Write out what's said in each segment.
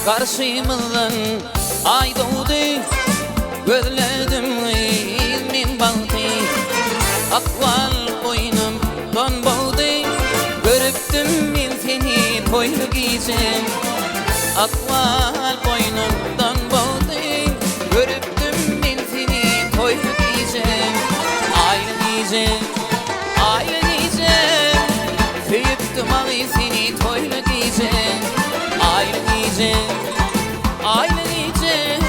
Karşımdan ay doğdu, gözledim ilmin baktı. Akval boynum don boğdu, görüptüm ben seni toylu giyeceğim. Akval boynum don boğdu, görüptüm ben seni toylu giyeceğim. Ayrı giyeceğim, ayrı giyeceğim, söyüptüm ağrı seni toylu giyeceğim. Ayrı giyeceğim, ayrı giyeceğim,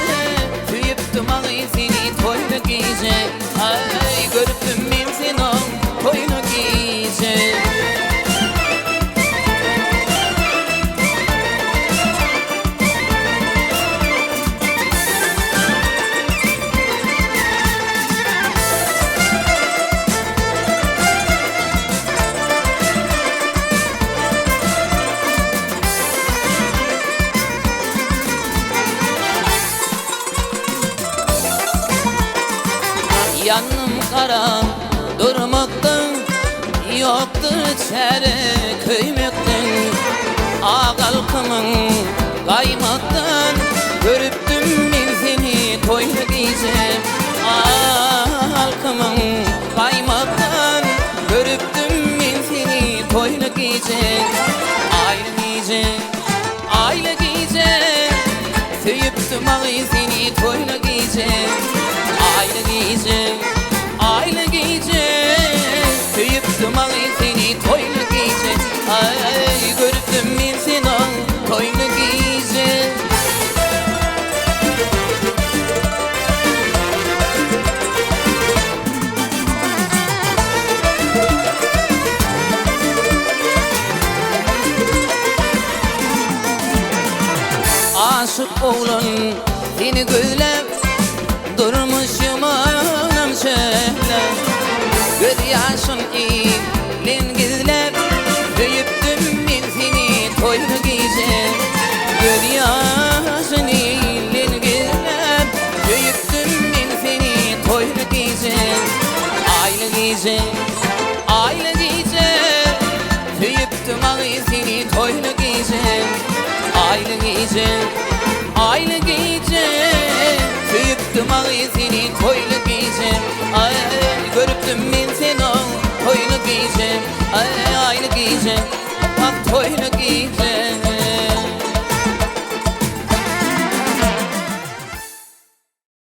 söyüptüm ağrı seni toylu giyeceğim. Ay görüptüm ben seni toylu giyeceğim. Yanım kara durmaktan, yoktur çare köymekten. Ağ halkımın kaymaktan, görüptüm ben seni toylu giyeceğim. Ağ halkımın kaymaktan, görüptüm ben seni toylu giyeceğim. Ayrı giyeceğim, ayrı giyeceğim, söyüptüm ağrı seni toylu giyeceğim. Ayrı giyeceğim, ayrı giyeceğim, söyüptüm ağrı seni toylu giyeceğim. Ay görüptüm ben seni toylu giyeceğim. Aşık oğlan seni gözlem, durmuşum anam şöyle. Göz yaşın ilin gizler, söyüptüm ben seni toylu giyeceğim. Göz yaşın ilin gizler, söyüptüm ben seni toylu giyeceğim. Ayrı giyeceğim, ayrı giyeceğim, söyüptüm ağrı seni toylu giyeceğim. Ayrı giyeceğim, ayrı giyeceğim, söyüptüm ağrı seni toylu giyeceğim. Ay görüptüm ben seni toylu giyeceğim. Ay ayrı giyeceğim, bak toylu giyeceğim.